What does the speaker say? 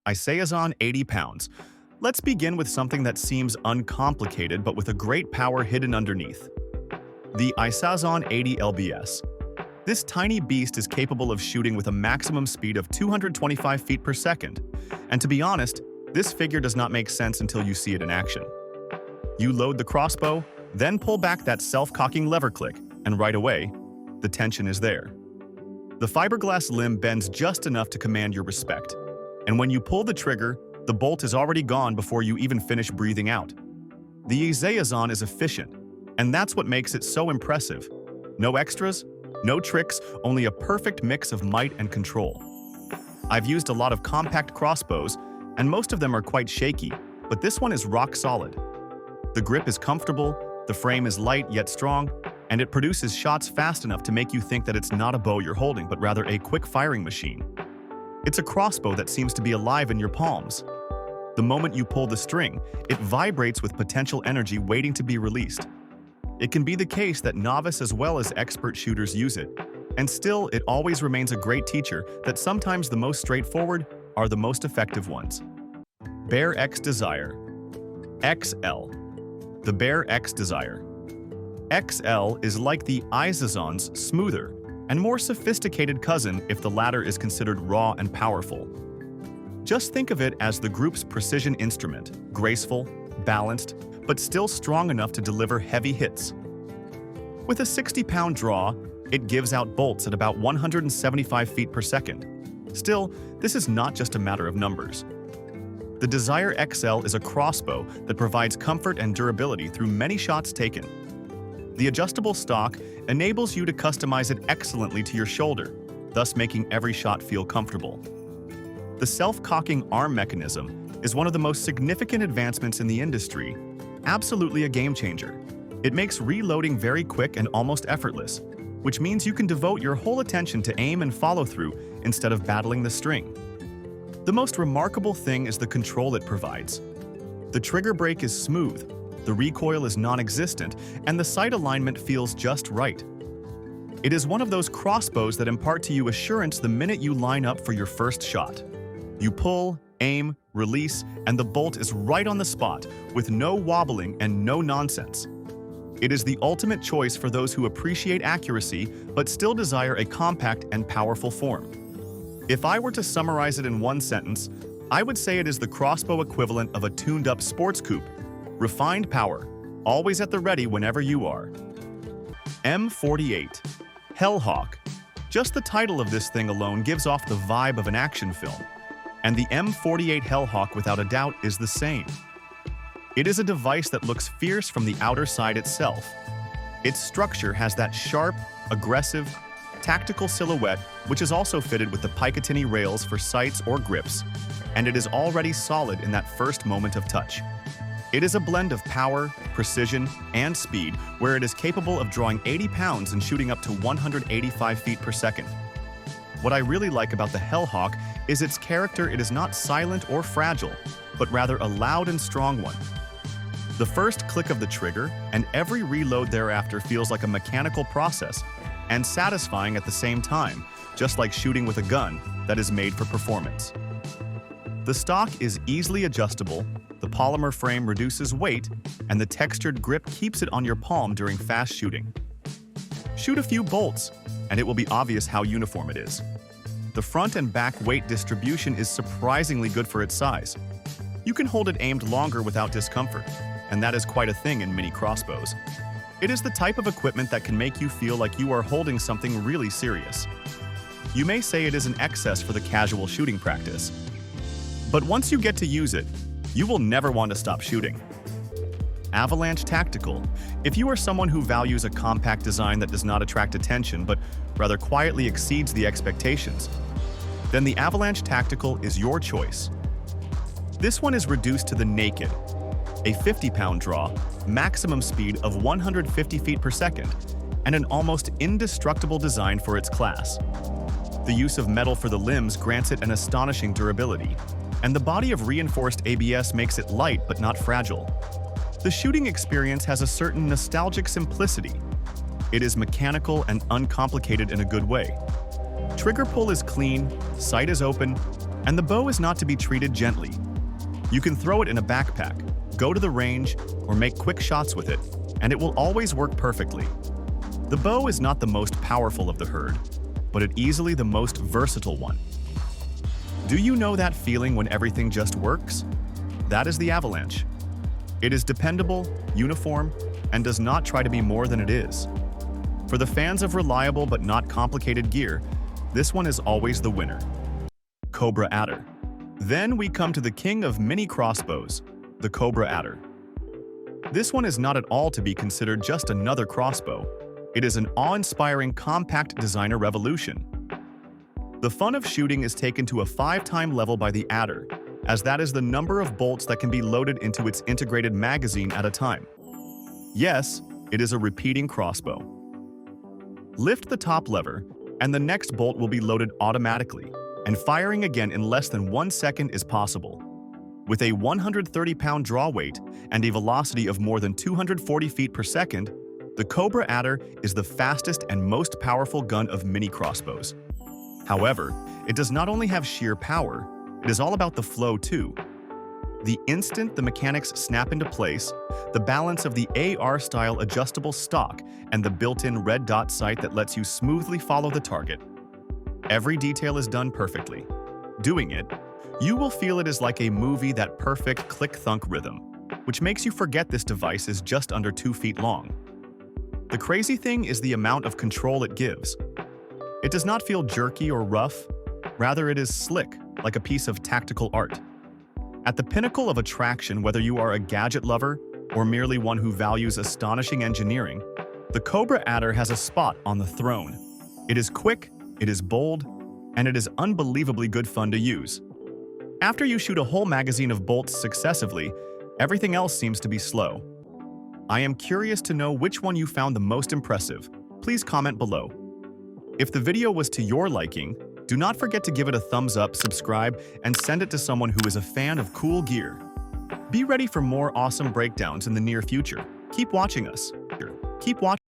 Isaison 80 pounds. Let's begin with something that seems uncomplicated but with a great power hidden underneath. The Isaison 80 lbs. This tiny beast is capable of shooting with a maximum speed of 225 feet per second. And to be honest, this figure does not make sense until you see it in action. You load the crossbow, then pull back that self-cocking lever click, and right away, the tension is there. The fiberglass limb bends just enough to command your respect. And when you pull the trigger, the bolt is already gone before you even finish breathing out. The Isaison is efficient, and that's what makes it so impressive. No extras, no tricks, only a perfect mix of might and control. I've used a lot of compact crossbows, and most of them are quite shaky, but this one is rock solid. The grip is comfortable, the frame is light yet strong, and it produces shots fast enough to make you think that it's not a bow you're holding, but rather a quick-firing machine. It's a crossbow that seems to be alive in your palms. The moment you pull the string, it vibrates with potential energy waiting to be released. It can be the case that novice as well as expert shooters use it, and still it always remains a great teacher that sometimes the most straightforward are the most effective ones. Bear X Desire XL. The Bear X Desire XL is like the Isaison's smoother and more sophisticated cousin if the latter is considered raw and powerful. Just think of it as the group's precision instrument, graceful, balanced, but still strong enough to deliver heavy hits. With a 60-pound draw, it gives out bolts at about 175 feet per second. Still, this is not just a matter of numbers. The Desire XL is a crossbow that provides comfort and durability through many shots taken. The adjustable stock enables you to customize it excellently to your shoulder, thus making every shot feel comfortable. The self-cocking arm mechanism is one of the most significant advancements in the industry, absolutely a game-changer. It makes reloading very quick and almost effortless, which means you can devote your whole attention to aim and follow-through instead of battling the string. The most remarkable thing is the control it provides. The trigger brake is smooth, the recoil is non-existent, and the sight alignment feels just right. It is one of those crossbows that impart to you assurance the minute you line up for your first shot. You pull, aim, release, and the bolt is right on the spot, with no wobbling and no nonsense. It is the ultimate choice for those who appreciate accuracy but still desire a compact and powerful form. If I were to summarize it in one sentence, I would say it is the crossbow equivalent of a tuned-up sports coupe. Refined power, always at the ready whenever you are. M48 Hellhawk. Just the title of this thing alone gives off the vibe of an action film. And the M48 Hellhawk, without a doubt, is the same. It is a device that looks fierce from the outer side itself. Its structure has that sharp, aggressive, tactical silhouette, which is also fitted with the Picatinny rails for sights or grips, and it is already solid in that first moment of touch. It is a blend of power, precision, and speed, where it is capable of drawing 80 pounds and shooting up to 185 feet per second. What I really like about the Hellhawk is its character. It is not silent or fragile, but rather a loud and strong one. The first click of the trigger and every reload thereafter feels like a mechanical process, and satisfying at the same time, just like shooting with a gun that is made for performance. The stock is easily adjustable, the polymer frame reduces weight, and the textured grip keeps it on your palm during fast shooting. Shoot a few bolts, and it will be obvious how uniform it is. The front and back weight distribution is surprisingly good for its size. You can hold it aimed longer without discomfort, and that is quite a thing in mini crossbows. It is the type of equipment that can make you feel like you are holding something really serious. You may say it is an excess for the casual shooting practice, but once you get to use it, you will never want to stop shooting. Avalanche Tactical. If you are someone who values a compact design that does not attract attention but rather quietly exceeds the expectations, then the Avalanche Tactical is your choice. This one is reduced to the naked, a 50-pound draw, maximum speed of 150 feet per second, and an almost indestructible design for its class. The use of metal for the limbs grants it an astonishing durability, and the body of reinforced ABS makes it light but not fragile. The shooting experience has a certain nostalgic simplicity. It is mechanical and uncomplicated in a good way. Trigger pull is clean, sight is open, And the bow is not to be treated gently. You can throw it in a backpack, go to the range, or make quick shots with it, and it will always work perfectly. The bow is not the most powerful of the herd, but it easily the most versatile one. Do you know that feeling when everything just works? That is the Avalanche. It is dependable, uniform, and does not try to be more than it is. For the fans of reliable but not complicated gear, this one is always the winner. Cobra Adder. Then we come to the king of mini crossbows, the Cobra Adder. This one is not at all to be considered just another crossbow. It is an awe-inspiring compact designer revolution. The fun of shooting is taken to a 5-time level by the Adder, as that is the number of bolts that can be loaded into its integrated magazine at a time. Yes, it is a repeating crossbow. Lift the top lever, and the next bolt will be loaded automatically, and firing again in less than 1 second is possible. With a 130-pound draw weight and a velocity of more than 240 feet per second, the Cobra Adder is the fastest and most powerful gun of mini crossbows. However, it does not only have sheer power, it is all about the flow too. The instant the mechanics snap into place, the balance of the AR-style adjustable stock and the built-in red dot sight that lets you smoothly follow the target. Every detail is done perfectly. Doing it, you will feel it is like a movie, that perfect click-thunk rhythm, which makes you forget this device is just under 2 feet long. The crazy thing is the amount of control it gives. It does not feel jerky or rough, rather it is slick, like a piece of tactical art. At the pinnacle of attraction, whether you are a gadget lover or merely one who values astonishing engineering, the Cobra Adder has a spot on the throne. It is quick, it is bold, and it is unbelievably good fun to use. After you shoot a whole magazine of bolts successively, everything else seems to be slow. I am curious to know which one you found the most impressive. Please comment below. If the video was to your liking, do not forget to give it a thumbs up, subscribe, and send it to someone who is a fan of cool gear. Be ready for more awesome breakdowns in the near future. Keep watching us. Keep watching.